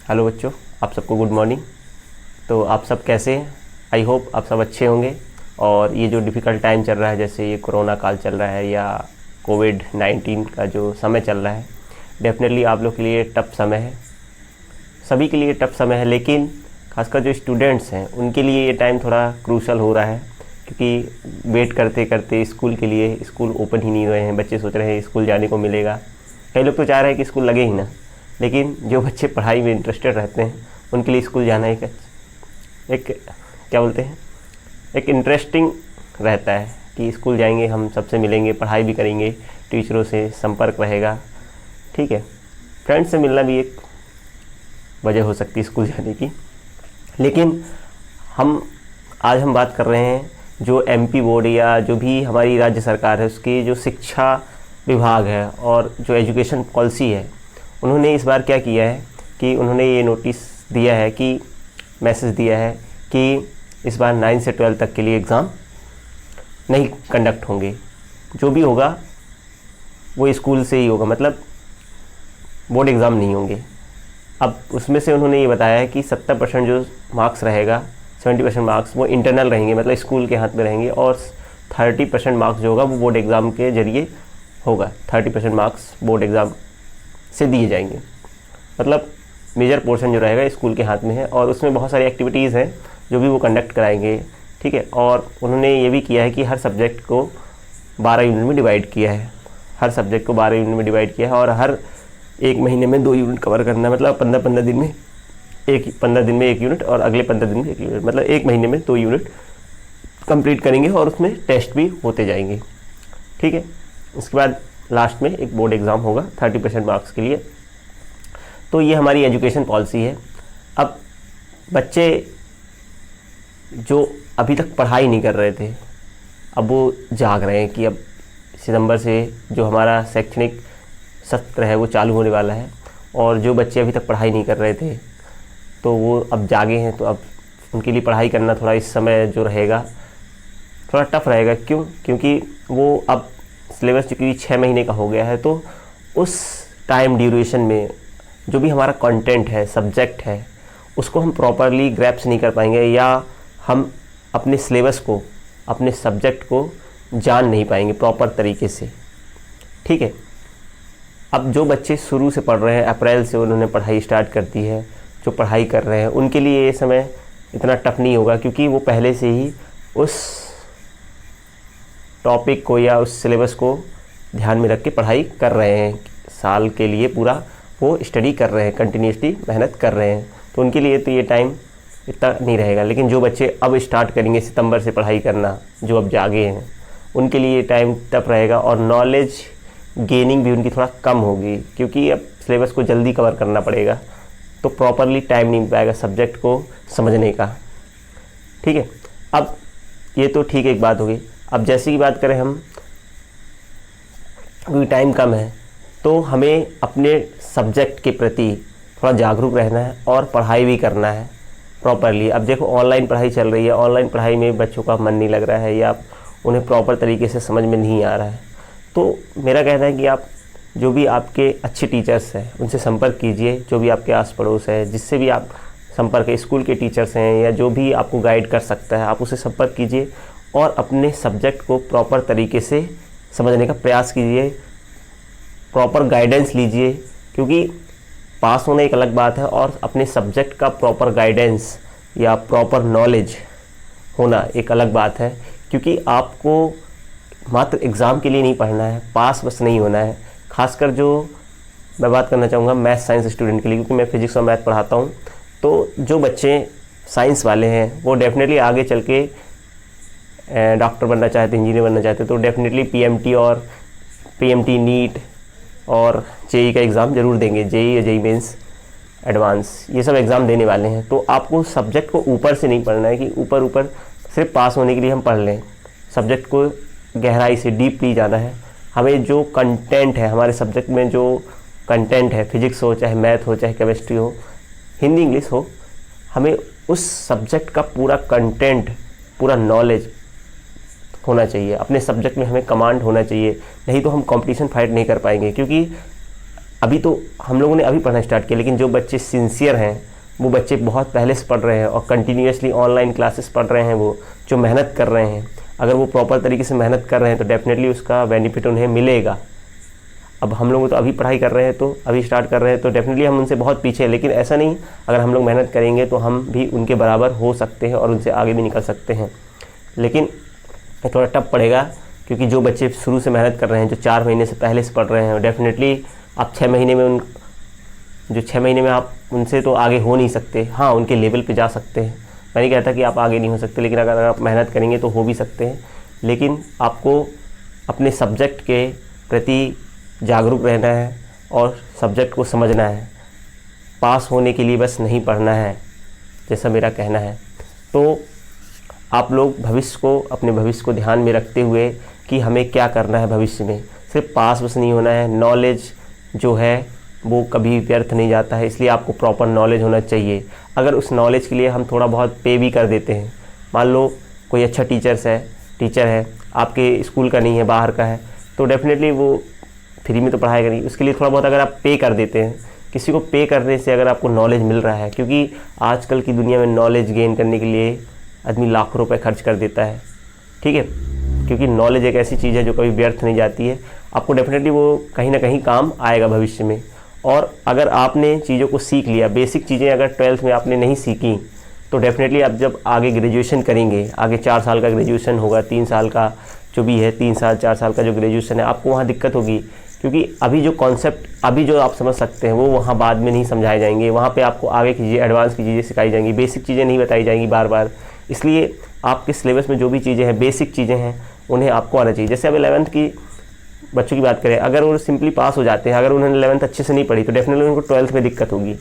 Hello बच्चों, आप सबको गुड मॉर्निंग। तो आप सब कैसे हैं? आई होप आप सब अच्छे होंगे। और ये जो डिफ़िकल्ट टाइम चल रहा है, जैसे ये कोरोना काल चल रहा है या कोविड-19 का जो समय चल रहा है, डेफिनेटली आप लोग के लिए टफ समय है, सभी के लिए टफ समय है। लेकिन खासकर जो स्टूडेंट्स हैं उनके लिए ये टाइम थोड़ा क्रूशल हो रहा है, क्योंकि वेट करते करते स्कूल के लिए, स्कूल ओपन ही नहीं हुए हैं। बच्चे सोच रहे हैं स्कूल जाने को मिलेगा, कई लोग तो चाह रहे हैं कि स्कूल लगे ही ना। लेकिन जो बच्चे पढ़ाई में इंटरेस्टेड रहते हैं उनके लिए स्कूल जाना एक क्या बोलते हैं, एक इंटरेस्टिंग रहता है कि स्कूल जाएंगे, हम सबसे मिलेंगे, पढ़ाई भी करेंगे, टीचरों से संपर्क रहेगा। ठीक है, फ्रेंड्स से मिलना भी एक वजह हो सकती है स्कूल जाने की। लेकिन आज हम बात कर रहे हैं जो एमपी बोर्ड या जो भी हमारी राज्य सरकार है उसकी जो शिक्षा विभाग है और जो एजुकेशन पॉलिसी है, उन्होंने इस बार क्या किया है कि उन्होंने ये नोटिस दिया है कि मैसेज दिया है कि इस बार 9 से 12 तक के लिए एग्ज़ाम नहीं कंडक्ट होंगे। जो भी होगा वो स्कूल से ही होगा, मतलब बोर्ड एग्ज़ाम नहीं होंगे। अब उसमें से उन्होंने ये बताया है कि 70% जो मार्क्स रहेगा, 70% मार्क्स वो इंटरनल रहेंगे, मतलब स्कूल के हाथ में रहेंगे, और 30% मार्क्स जो होगा वो बोर्ड एग्ज़ाम के जरिए होगा। 30% मार्क्स बोर्ड एग्ज़ाम से दिए जाएंगे, मतलब मेजर पोर्शन जो रहेगा स्कूल के हाथ में है। और उसमें बहुत सारी एक्टिविटीज़ हैं जो भी वो कंडक्ट कराएंगे। ठीक है, और उन्होंने ये भी किया है कि हर सब्जेक्ट को 12 यूनिट में डिवाइड किया है, हर सब्जेक्ट को 12 यूनिट में डिवाइड किया है, और हर एक महीने में 2 यूनिट कवर करना है। मतलब 15 दिन में 1 यूनिट और अगले 15 दिन में 1 यूनिट, मतलब एक महीने में 2 यूनिट कंप्लीट करेंगे, और उसमें टेस्ट भी होते जाएंगे। ठीक है, उसके बाद लास्ट में एक बोर्ड एग्ज़ाम होगा 30% मार्क्स के लिए। तो ये हमारी एजुकेशन पॉलिसी है। अब बच्चे जो अभी तक पढ़ाई नहीं कर रहे थे, अब वो जाग रहे हैं कि अब सितंबर से जो हमारा शैक्षणिक सत्र है वो चालू होने वाला है। और जो बच्चे अभी तक पढ़ाई नहीं कर रहे थे तो वो अब जागे हैं, तो अब उनके लिए पढ़ाई करना थोड़ा इस समय जो रहेगा थोड़ा टफ रहेगा। क्योंकि वो अब सिलेबस चूँकि 6 महीने का हो गया है, तो उस टाइम ड्यूरेशन में जो भी हमारा कंटेंट है, सब्जेक्ट है, उसको हम प्रॉपरली ग्रैप्स नहीं कर पाएंगे, या हम अपने सिलेबस को, अपने सब्जेक्ट को जान नहीं पाएंगे प्रॉपर तरीके से। ठीक है, अब जो बच्चे शुरू से पढ़ रहे हैं, अप्रैल से उन्होंने पढ़ाई स्टार्ट कर दी है, जो पढ़ाई कर रहे हैं उनके लिए ये समय इतना टफ नहीं होगा, क्योंकि वो पहले से ही उस टॉपिक को या उस सिलेबस को ध्यान में रख के पढ़ाई कर रहे हैं। साल के लिए पूरा वो स्टडी कर रहे हैं, कंटिन्यूसली मेहनत कर रहे हैं, तो उनके लिए तो ये टाइम इतना नहीं रहेगा। लेकिन जो बच्चे अब स्टार्ट करेंगे सितंबर से पढ़ाई करना, जो अब जागे हैं, उनके लिए ये टाइम टफ रहेगा, और नॉलेज गेनिंग भी उनकी थोड़ा कम होगी, क्योंकि अब सिलेबस को जल्दी कवर करना पड़ेगा, तो प्रॉपरली टाइम नहीं मिल पाएगा सब्जेक्ट को समझने का। ठीक है, अब ये तो ठीक है, एक बात होगी। अब जैसे की बात करें हम, क्योंकि टाइम कम है, तो हमें अपने सब्जेक्ट के प्रति थोड़ा जागरूक रहना है और पढ़ाई भी करना है प्रॉपरली। अब देखो ऑनलाइन पढ़ाई चल रही है, ऑनलाइन पढ़ाई में बच्चों का मन नहीं लग रहा है, या उन्हें प्रॉपर तरीके से समझ में नहीं आ रहा है, तो मेरा कहना है कि आप जो भी आपके अच्छे टीचर्स हैं उनसे संपर्क कीजिए, जो भी आपके आस पड़ोस है, जिससे भी आप संपर्क है, स्कूल के टीचर्स हैं या जो भी आपको गाइड कर सकता है, आप उसे संपर्क कीजिए और अपने सब्जेक्ट को प्रॉपर तरीके से समझने का प्रयास कीजिए, प्रॉपर गाइडेंस लीजिए। क्योंकि पास होना एक अलग बात है और अपने सब्जेक्ट का प्रॉपर गाइडेंस या प्रॉपर नॉलेज होना एक अलग बात है। क्योंकि आपको मात्र एग्ज़ाम के लिए नहीं पढ़ना है, पास बस नहीं होना है। खासकर जो मैं बात करना चाहूँगा मैथ साइंस स्टूडेंट के लिए, क्योंकि मैं फिजिक्स और मैथ पढ़ाता हूँ, तो जो बच्चे साइंस वाले हैं वो डेफिनेटली आगे चल के डॉक्टर बनना चाहते, इंजीनियर बनना चाहते, तो डेफिनेटली पीएमटी नीट और जेई का एग्ज़ाम ज़रूर देंगे, जेई या जेई मेंस एडवांस, ये सब एग्ज़ाम देने वाले हैं। तो आपको सब्जेक्ट को ऊपर से नहीं पढ़ना है कि ऊपर सिर्फ पास होने के लिए हम पढ़ लें, सब्जेक्ट को गहराई से डीपली जाना है। हमें जो कंटेंट है, हमारे सब्जेक्ट में जो कंटेंट है, फिजिक्स हो चाहे मैथ हो चाहे केमिस्ट्री हो, हिंदी इंग्लिश हो, हमें उस सब्जेक्ट का पूरा कंटेंट, पूरा नॉलेज होना चाहिए। अपने सब्जेक्ट में हमें कमांड होना चाहिए, नहीं तो हम कंपटीशन फाइट नहीं कर पाएंगे। क्योंकि अभी तो हम लोगों ने अभी पढ़ना स्टार्ट किया, लेकिन जो बच्चे सिंसियर हैं वो बच्चे बहुत पहले से पढ़ रहे हैं और कंटिन्यूसली ऑनलाइन क्लासेस पढ़ रहे हैं, वो जो मेहनत कर रहे हैं, अगर वो प्रॉपर तरीके से मेहनत कर रहे हैं तो डेफिनेटली उसका बेनिफिट उन्हें मिलेगा। अब हम लोग तो अभी पढ़ाई कर रहे हैं, तो अभी स्टार्ट कर रहे हैं, तो डेफिनेटली हम उनसे बहुत पीछे हैं, लेकिन ऐसा नहीं, अगर हम लोग मेहनत करेंगे तो हम भी उनके बराबर हो सकते हैं और उनसे आगे भी निकल सकते हैं। लेकिन थोड़ा टफ पड़ेगा, क्योंकि जो बच्चे शुरू से मेहनत कर रहे हैं, जो 4 महीने से पहले से पढ़ रहे हैं, डेफिनेटली आप 6 महीने में 6 महीने में आप उनसे तो आगे हो नहीं सकते। हाँ, उनके लेवल पे जा सकते हैं, मैं नहीं कहता कि आप आगे नहीं हो सकते, लेकिन अगर आप मेहनत करेंगे तो हो भी सकते हैं। लेकिन आपको अपने सब्जेक्ट के प्रति जागरूक रहना है और सब्जेक्ट को समझना है। पास होने के लिए बस नहीं पढ़ना है, जैसा मेरा कहना है। तो आप लोग अपने भविष्य को ध्यान में रखते हुए कि हमें क्या करना है भविष्य में, सिर्फ पास बस नहीं होना है। नॉलेज जो है वो कभी व्यर्थ नहीं जाता है, इसलिए आपको प्रॉपर नॉलेज होना चाहिए। अगर उस नॉलेज के लिए हम थोड़ा बहुत पे भी कर देते हैं, मान लो कोई अच्छा टीचर है आपके स्कूल का नहीं है, बाहर का है, तो डेफिनेटली वो फ्री में तो पढ़ाएगा नहीं, उसके लिए थोड़ा बहुत अगर आप पे कर देते हैं, किसी को पे करने से अगर आपको नॉलेज मिल रहा है, क्योंकि आजकल की दुनिया में नॉलेज गेन करने के लिए आदमी लाखों रुपए खर्च कर देता है, ठीक है, क्योंकि नॉलेज एक ऐसी चीज़ है जो कभी व्यर्थ नहीं जाती है। आपको डेफिनेटली वो कहीं ना कहीं काम आएगा भविष्य में। और अगर आपने चीज़ों को सीख लिया, बेसिक चीज़ें अगर 12th में आपने नहीं सीखी, तो डेफिनेटली आप जब आगे ग्रेजुएशन करेंगे, आगे 4 साल का ग्रेजुएशन होगा, 3 साल का जो भी है, 3 साल 4 साल का जो ग्रेजुएशन है, आपको वहाँ दिक्कत होगी, क्योंकि अभी जो कॉन्सेप्ट अभी जो आप समझ सकते हैं वो वहाँ बाद में नहीं समझाए जाएंगे। वहाँ पे आपको आगे की चीज़ें, एडवांस की चीज़ें सिखाई जाएंगी, बेसिक चीज़ें नहीं बताई जाएंगी बार बार। इसलिए आपके सिलेबस में जो भी चीज़ें हैं, बेसिक चीज़ें हैं, उन्हें आपको आना चाहिए। जैसे अब 11th की बच्चों की बात करें, अगर वो सिंपली पास हो जाते हैं, अगर उन्होंने 11th अच्छे से नहीं पढ़ी, तो डेफिनेटली उनको 12th में दिक्कत होगी।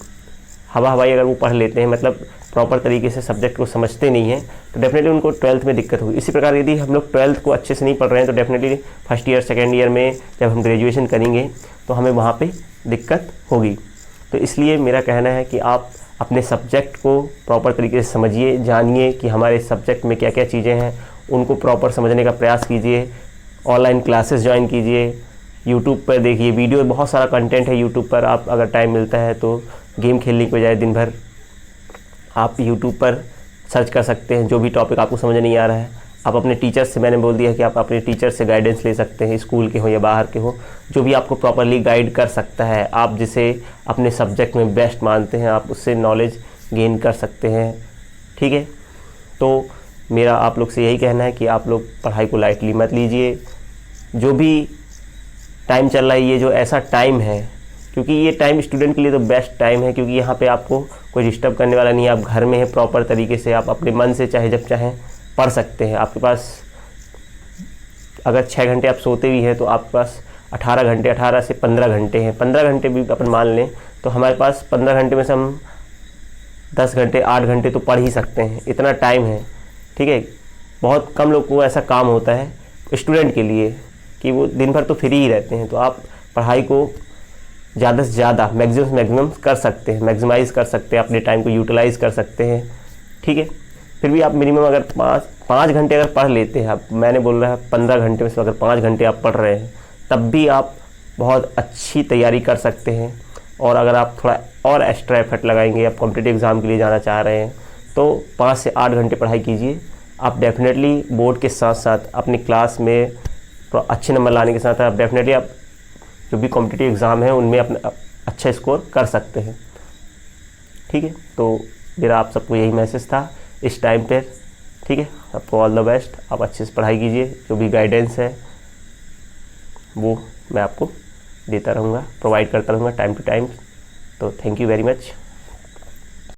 हवाई अगर वो पढ़ लेते हैं, मतलब प्रॉपर तरीके से सब्जेक्ट को समझते नहीं हैं, तो डेफिनेटली उनको 12th में दिक्कत होगी। इसी प्रकार यदि हम लोग 12th को अच्छे से नहीं पढ़ रहे हैं, तो definitely first year second year में जब हम ग्रेजुएशन करेंगे तो हमें वहाँ पे दिक्कत होगी। तो इसलिए मेरा कहना है कि आप अपने सब्जेक्ट को प्रॉपर तरीके से समझिए, जानिए कि हमारे सब्जेक्ट में क्या क्या चीज़ें हैं, उनको प्रॉपर समझने का प्रयास कीजिए। ऑनलाइन क्लासेस ज्वाइन कीजिए, यूट्यूब पर देखिए वीडियो, बहुत सारा कंटेंट है यूट्यूब पर। आप अगर टाइम मिलता है तो गेम खेलने के बजाय दिन भर आप यूट्यूब पर सर्च कर सकते हैं, जो भी टॉपिक आपको समझ नहीं आ रहा है। आप अपने टीचर से, मैंने बोल दिया कि आप अपने टीचर से गाइडेंस ले सकते हैं, स्कूल के हो या बाहर के हो, जो भी आपको प्रॉपरली गाइड कर सकता है, आप जिसे अपने सब्जेक्ट में बेस्ट मानते हैं, आप उससे नॉलेज गेन कर सकते हैं, ठीक है। तो मेरा आप लोग से यही कहना है कि आप लोग पढ़ाई को लाइटली मत लीजिए। जो भी टाइम चल रहा है, ये जो ऐसा टाइम है, क्योंकि ये टाइम स्टूडेंट के लिए तो बेस्ट टाइम है, क्योंकि यहाँ पे आपको कोई डिस्टर्ब करने वाला नहीं है, आप घर में हैं, प्रॉपर तरीके से आप अपने मन से चाहे जब चाहें पढ़ सकते हैं। आपके पास अगर 6 घंटे आप सोते भी हैं तो आपके पास 18 घंटे, 18 से 15 घंटे हैं, 15 घंटे भी अपन मान लें तो हमारे पास 15 घंटे में से हम 10 घंटे 8 घंटे तो पढ़ ही सकते हैं, इतना टाइम है, ठीक है। बहुत कम लोग को ऐसा काम होता है स्टूडेंट के लिए कि वो दिन भर तो फ्री ही रहते हैं, तो आप पढ़ाई को ज़्यादा से ज़्यादा मैक्सिमम कर सकते हैं, मैक्सिमाइज़ कर सकते हैं, अपने टाइम को यूटिलाइज़ कर सकते हैं, ठीक है। फिर भी आप मिनिमम अगर 5 घंटे अगर पढ़ लेते हैं, आप, मैंने बोल रहा है 15 घंटे में से अगर 5 घंटे आप पढ़ रहे हैं, तब भी आप बहुत अच्छी तैयारी कर सकते हैं। और अगर आप थोड़ा और एक्स्ट्रा एफर्ट लगाएंगे, आप कॉम्पिटिटिव एग्ज़ाम के लिए जाना चाह रहे हैं, तो 5 से 8 घंटे पढ़ाई कीजिए। आप डेफिनेटली बोर्ड के साथ साथ अपनी क्लास में अच्छे नंबर लाने के साथ आप डेफिनेटली आप जो भी कॉम्पिटिटिव एग्ज़ाम है उनमें अपना अच्छा स्कोर कर सकते हैं, ठीक है। तो मेरा आप सबको यही मैसेज था इस टाइम पर, ठीक है। आपको ऑल द बेस्ट, आप अच्छे से पढ़ाई कीजिए, जो भी गाइडेंस है वो मैं आपको देता रहूँगा, प्रोवाइड करता रहूँगा टाइम टू टाइम। तो थैंक यू वेरी मच।